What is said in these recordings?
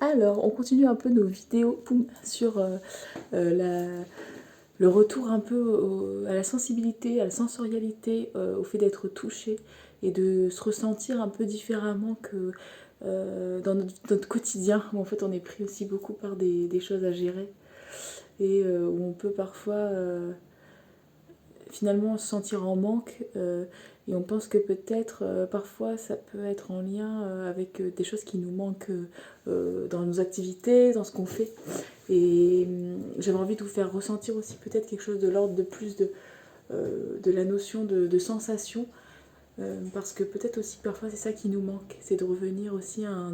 Alors, on continue un peu nos vidéos sur le retour un peu à la sensibilité, à la sensorialité, au fait d'être touché et de se ressentir un peu différemment que dans notre quotidien, où en fait on est pris aussi beaucoup par des choses à gérer et où on peut parfois finalement se sentir en manque et on pense que peut-être parfois ça peut être en lien avec des choses qui nous manquent dans nos activités, dans ce qu'on fait. Et j'avais envie de vous faire ressentir aussi peut-être quelque chose de l'ordre de plus de la notion de sensation, parce que peut-être aussi parfois c'est ça qui nous manque, c'est de revenir aussi à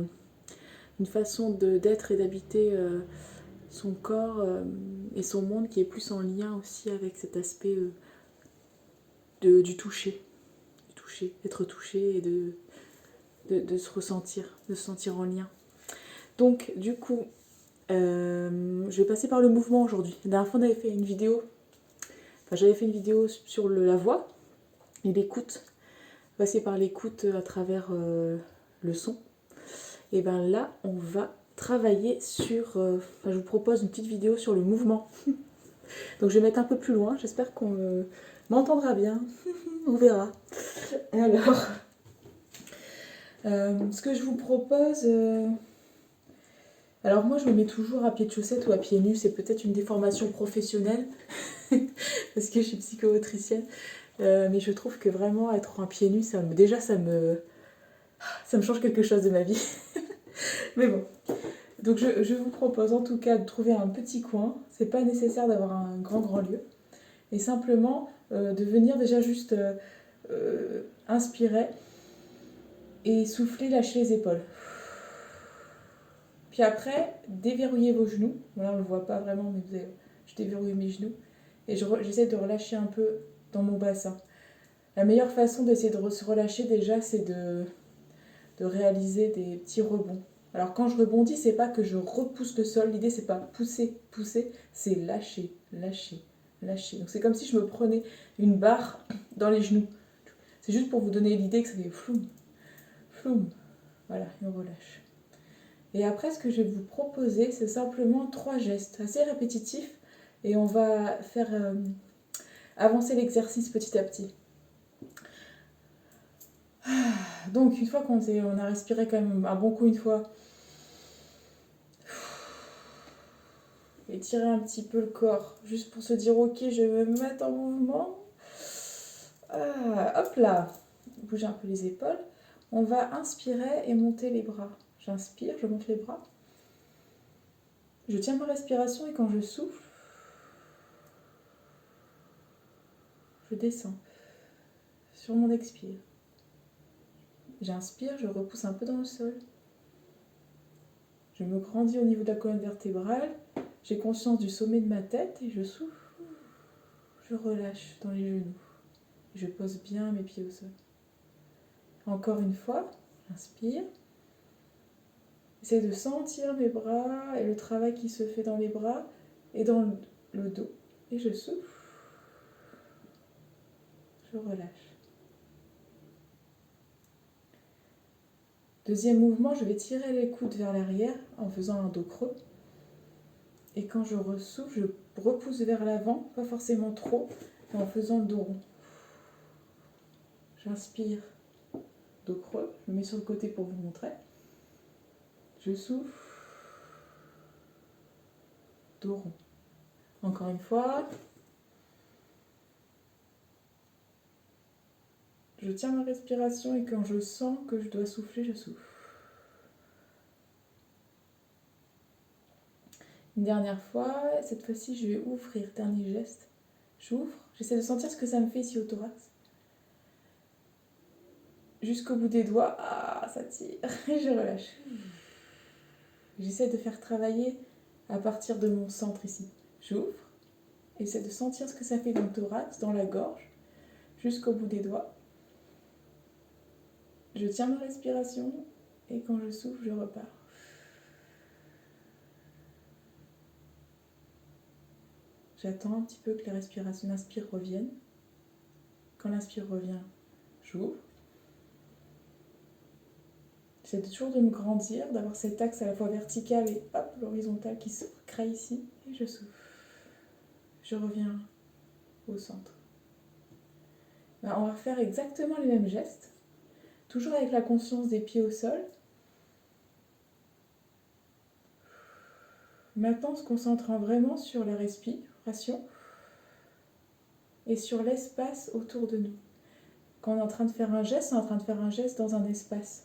une façon d'être et d'habiter son corps et son monde qui est plus en lien aussi avec cet aspect du toucher, d'être touché et de se sentir en lien. Donc du coup, je vais passer par le mouvement aujourd'hui. La dernière fois, on avait fait une vidéo, j'avais fait une vidéo sur la voix et l'écoute, passer par l'écoute à travers le son. Et bien là, on va travailler sur. Je vous propose une petite vidéo sur le mouvement. Donc je vais mettre un peu plus loin, j'espère qu'on m'entendra bien, on verra. Alors, ce que je vous propose. Alors moi, je me mets toujours à pied de chaussette ou à pieds nus, c'est peut-être une déformation professionnelle, parce que je suis psychomotricienne. Mais je trouve que vraiment être en pieds nus, déjà ça me change quelque chose de ma vie. Mais bon, donc je vous propose en tout cas de trouver un petit coin. C'est pas nécessaire d'avoir un grand lieu. Et simplement de venir déjà juste inspirer et souffler, lâcher les épaules. Puis après, déverrouillez vos genoux. Là, on ne le voit pas vraiment, mais je déverrouille mes genoux. Et j'essaie de relâcher un peu dans mon bassin. La meilleure façon d'essayer de se relâcher déjà, c'est de réaliser des petits rebonds. Alors quand je rebondis, c'est pas que je repousse le sol. L'idée, c'est pas pousser, c'est lâcher, lâcher, lâcher. Donc c'est comme si je me prenais une barre dans les genoux. C'est juste pour vous donner l'idée que ça fait floum, floum. Voilà, et on relâche. Et après, ce que je vais vous proposer, c'est simplement 3 gestes assez répétitifs. Et on va faire avancer l'exercice petit à petit. Donc, une fois qu'on a respiré quand même un bon coup une fois, étirer un petit peu le corps, juste pour se dire ok, je vais me mettre en mouvement. Hop là, bouger un peu les épaules. On va inspirer et monter les bras. J'inspire, je monte les bras. Je tiens ma respiration et quand je souffle, je descends sur mon expire. J'inspire, je repousse un peu dans le sol. Je me grandis au niveau de la colonne vertébrale. J'ai conscience du sommet de ma tête et je souffle. Je relâche dans les genoux. Je pose bien mes pieds au sol. Encore une fois, j'inspire. J'essaie de sentir mes bras et le travail qui se fait dans les bras et dans le dos. Et je souffle. Je relâche. Deuxième mouvement, je vais tirer les coudes vers l'arrière en faisant un dos creux. Et quand je ressouffle, je repousse vers l'avant, pas forcément trop, mais en faisant le dos rond. J'inspire, dos creux, je me mets sur le côté pour vous montrer. Je souffle, dos rond. Encore une fois. Je tiens ma respiration et quand je sens que je dois souffler, je souffle. Une dernière fois, cette fois-ci je vais ouvrir, dernier geste. J'ouvre, j'essaie de sentir ce que ça me fait ici au thorax. Jusqu'au bout des doigts, ça tire, et je relâche. J'essaie de faire travailler à partir de mon centre ici. J'ouvre, j'essaie de sentir ce que ça fait dans le thorax, dans la gorge, jusqu'au bout des doigts. Je tiens ma respiration et quand je souffle, je repars. J'attends un petit peu que la respiration, l'inspire revienne. Quand l'inspire revient, j'ouvre. J'essaie toujours de me grandir, d'avoir cet axe à la fois vertical et hop, l'horizontal qui se crée ici. Et je souffle. Je reviens au centre. On va faire exactement les mêmes gestes. Toujours avec la conscience des pieds au sol. Maintenant, en se concentrant vraiment sur la respiration et sur l'espace autour de nous. Quand on est en train de faire un geste, on est en train de faire un geste dans un espace.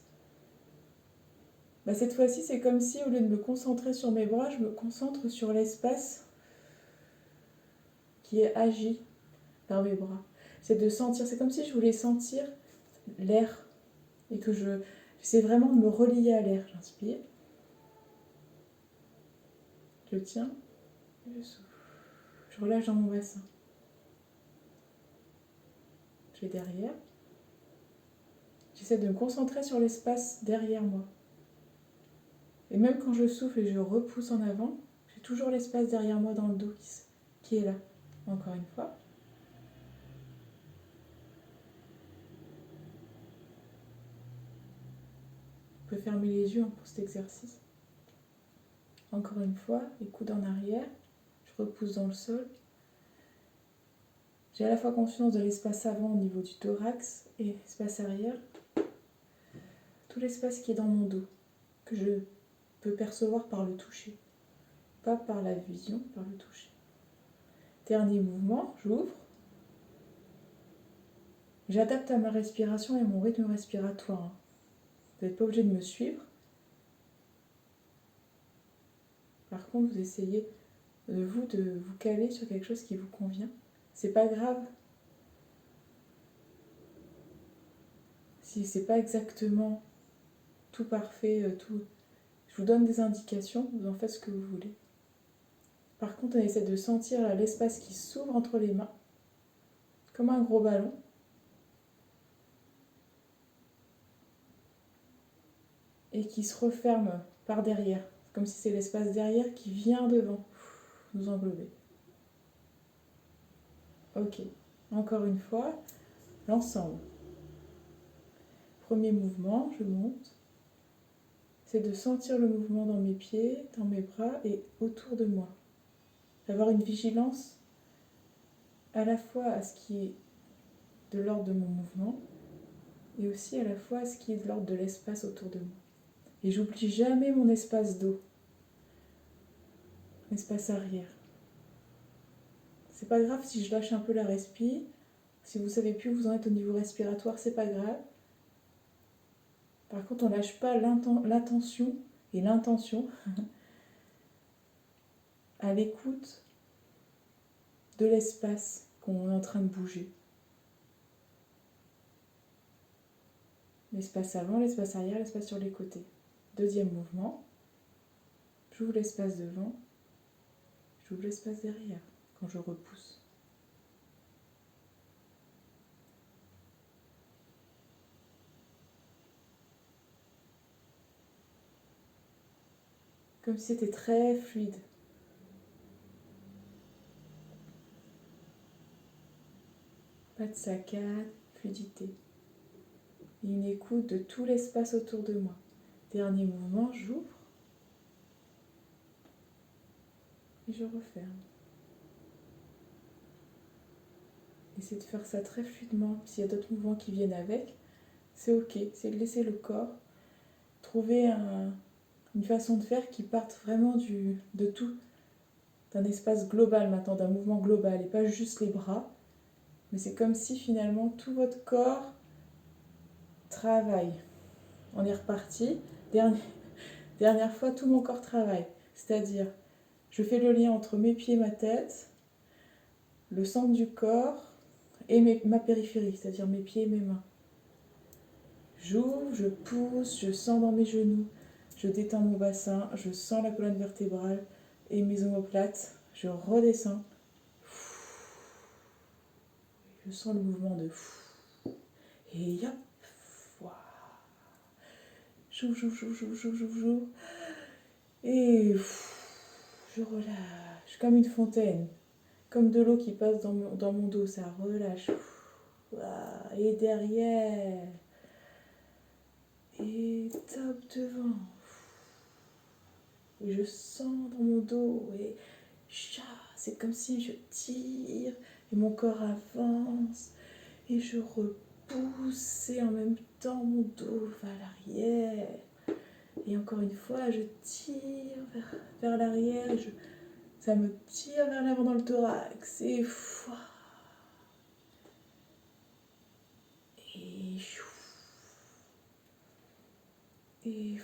Cette fois-ci, c'est comme si, au lieu de me concentrer sur mes bras, je me concentre sur l'espace qui est agi par mes bras. C'est de sentir, c'est comme si je voulais sentir l'air et que j'essaie vraiment de me relier à l'air. J'inspire, je tiens et je souffle. Je relâche dans mon bassin. Je vais derrière. J'essaie de me concentrer sur l'espace derrière moi. Et même quand je souffle et je repousse en avant, j'ai toujours l'espace derrière moi dans le dos qui est là. Encore une fois. Vous pouvez fermer les yeux pour cet exercice. Encore une fois, les coudes en arrière. Je repousse dans le sol. J'ai à la fois conscience de l'espace avant au niveau du thorax et l'espace arrière. Tout l'espace qui est dans mon dos, que je peux percevoir par le toucher. Pas par la vision, par le toucher. Dernier mouvement, j'ouvre. J'adapte à ma respiration et à mon rythme respiratoire. Vous n'êtes pas obligé de me suivre. Par contre, vous essayez de vous caler sur quelque chose qui vous convient. C'est pas grave si c'est pas exactement tout parfait, tout. Je vous donne des indications, vous en faites ce que vous voulez. Par contre, on essaie de sentir là, l'espace qui s'ouvre entre les mains, comme un gros ballon. Et qui se referme par derrière, comme si c'est l'espace derrière qui vient devant, nous englober. Ok, encore une fois, l'ensemble. Premier mouvement, je monte. C'est de sentir le mouvement dans mes pieds, dans mes bras et autour de moi. D'avoir une vigilance à la fois à ce qui est de l'ordre de mon mouvement et aussi à la fois à ce qui est de l'ordre de l'espace autour de moi. Et j'oublie jamais mon espace dos, l'espace arrière. C'est pas grave si je lâche un peu la respi. Si vous savez plus où vous en êtes au niveau respiratoire, c'est pas grave. Par contre, on lâche pas l'attention et l'intention à l'écoute de l'espace qu'on est en train de bouger. L'espace avant, l'espace arrière, l'espace sur les côtés. Deuxième mouvement. J'ouvre l'espace devant. J'ouvre l'espace derrière quand je repousse. Comme si c'était très fluide. Pas de saccade, fluidité. Et une écoute de tout l'espace autour de moi. Dernier mouvement, j'ouvre. Et je referme. Essayez de faire ça très fluidement. S'il y a d'autres mouvements qui viennent avec, c'est ok. C'est de laisser le corps trouver une façon de faire qui parte vraiment de tout, d'un espace global maintenant, d'un mouvement global et pas juste les bras. Mais c'est comme si finalement tout votre corps travaille. On est reparti. Dernière fois, tout mon corps travaille. C'est-à-dire, je fais le lien entre mes pieds et ma tête, le centre du corps et ma périphérie, c'est-à-dire mes pieds et mes mains. J'ouvre, je pousse, je sens dans mes genoux, je détends mon bassin, je sens la colonne vertébrale et mes omoplates, je redescends. Je sens le mouvement de et hop, j'ouvre, et je relâche comme une fontaine, comme de l'eau qui passe dans mon dos, ça relâche. Et derrière, Et top devant. Et je sens dans mon dos. Et c'est comme si je tire. Et mon corps avance. Et je repousse. Et en même temps, mon dos va à l'arrière. Et encore une fois, je tire vers l'arrière. Et ça me tire vers l'avant dans le thorax. Et Et et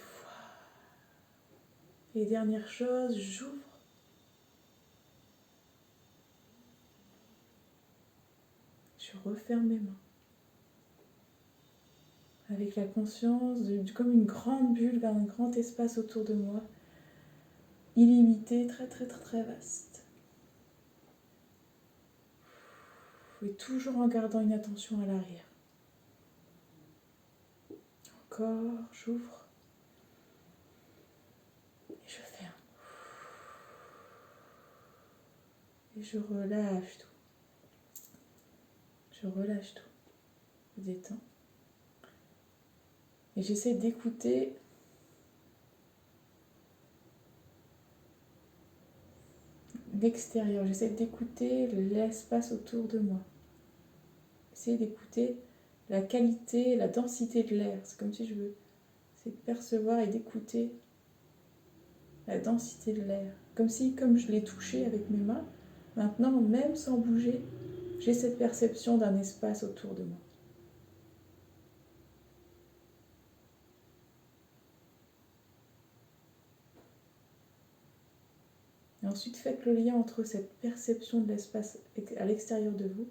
et dernière chose, j'ouvre. Je referme mes mains. Avec la conscience comme une grande bulle, un grand espace autour de moi. Illimité, très très très très vaste. Et toujours en gardant une attention à l'arrière. Encore, j'ouvre. Et je ferme. Et je relâche tout. Je relâche tout. Je détends. Et j'essaie d'écouter l'extérieur. J'essaie d'écouter l'espace autour de moi. J'essaie d'écouter la qualité, la densité de l'air. C'est comme si je veux essayer de percevoir et d'écouter la densité de l'air. Comme je l'ai touché avec mes mains, maintenant, même sans bouger, j'ai cette perception d'un espace autour de moi. Et ensuite, faites le lien entre cette perception de l'espace à l'extérieur de vous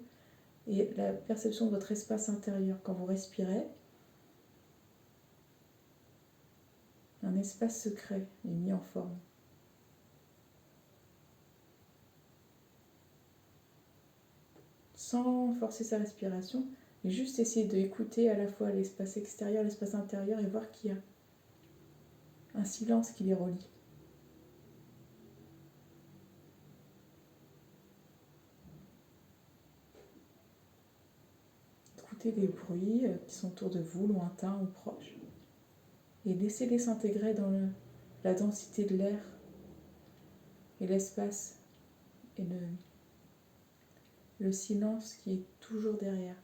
et la perception de votre espace intérieur. Quand vous respirez, un espace secret est mis en forme. Sans forcer sa respiration, mais juste essayer d'écouter à la fois l'espace extérieur, l'espace intérieur et voir qu'il y a un silence qui les relie. Écoutez les bruits qui sont autour de vous, lointains ou proches, et laissez-les s'intégrer dans la densité de l'air et l'espace et le silence qui est toujours derrière,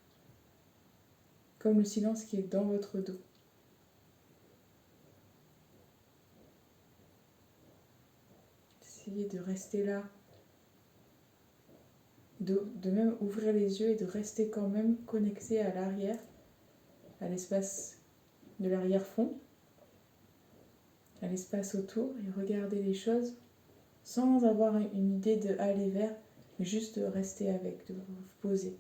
comme le silence qui est dans votre dos. Essayez de rester là, de même ouvrir les yeux et de rester quand même connecté à l'arrière, à l'espace de l'arrière-fond, à l'espace autour, et regarder les choses sans avoir une idée de aller vers, mais juste de rester avec, de vous poser.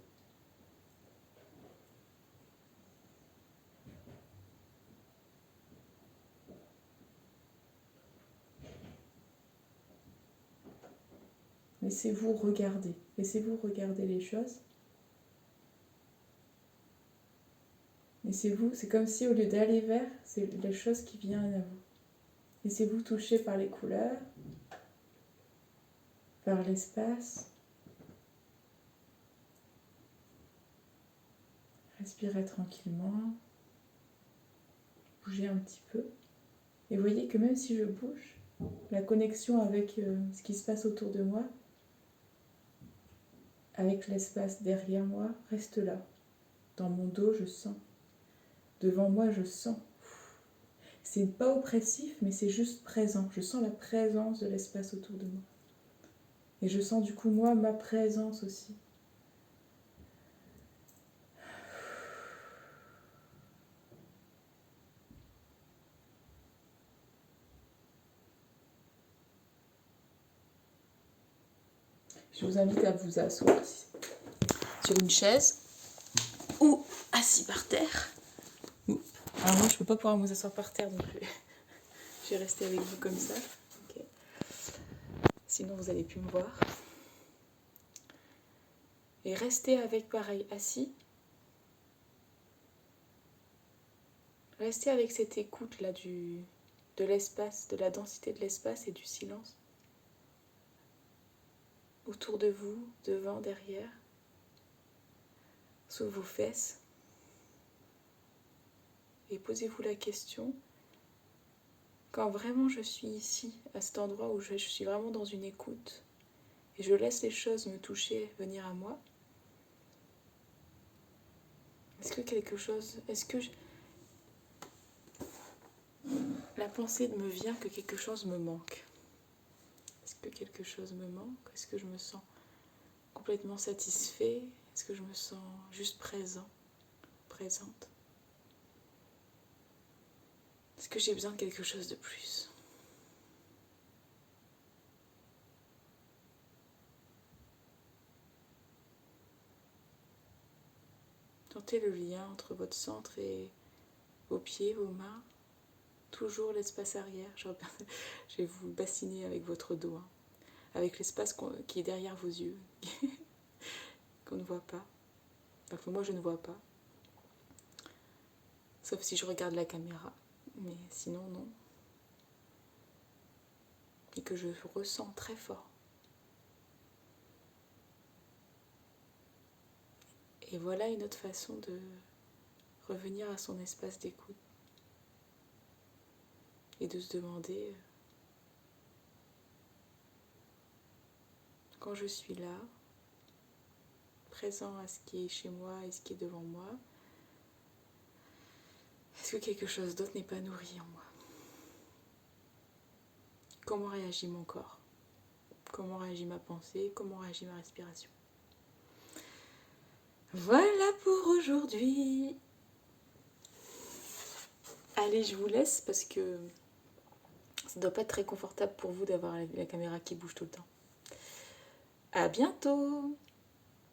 Laissez-vous regarder les choses. Laissez-vous, c'est comme si au lieu d'aller vers, c'est les choses qui viennent à vous. Laissez-vous toucher par les couleurs, par l'espace. Respirez tranquillement. Bougez un petit peu. Et voyez que même si je bouge, la connexion avec ce qui se passe autour de moi, avec l'espace derrière moi, reste là. Dans mon dos, je sens. Devant moi, je sens. C'est pas oppressif, mais c'est juste présent. Je sens la présence de l'espace autour de moi. Et je sens du coup, moi, ma présence aussi. Je vous invite à vous asseoir sur une chaise ou assis par terre. Alors moi, je ne peux pas pouvoir vous asseoir par terre, donc je vais rester avec vous comme ça. Okay. Sinon, vous n'allez plus me voir. Et restez avec, pareil, assis. Restez avec cette écoute-là de l'espace, de la densité de l'espace et du silence. Autour de vous, devant, derrière, sous vos fesses. et posez-vous la question, quand vraiment je suis ici, à cet endroit où je suis vraiment dans une écoute, et je laisse les choses me toucher, venir à moi, la pensée me vient que quelque chose me manque? Est-ce que quelque chose me manque? Est-ce que je me sens complètement satisfait? Est-ce que je me sens juste présent, présente? Est-ce que j'ai besoin de quelque chose de plus? Sentez le lien entre votre centre et vos pieds, vos mains. Toujours l'espace arrière. Je vais vous bassiner avec votre dos, hein, avec l'espace qui est derrière vos yeux, qu'on ne voit pas. Enfin, moi, je ne vois pas. Sauf si je regarde la caméra. Mais sinon, non. Et que je ressens très fort. Et voilà une autre façon de revenir à son espace d'écoute. Et de se demander, quand je suis là, présent à ce qui est chez moi et ce qui est devant moi, est-ce que quelque chose d'autre n'est pas nourri en moi? Comment réagit mon corps? Comment réagit ma pensée? Comment réagit ma respiration? Voilà pour aujourd'hui. Allez, je vous laisse parce que ça ne doit pas être très confortable pour vous d'avoir la caméra qui bouge tout le temps. À bientôt!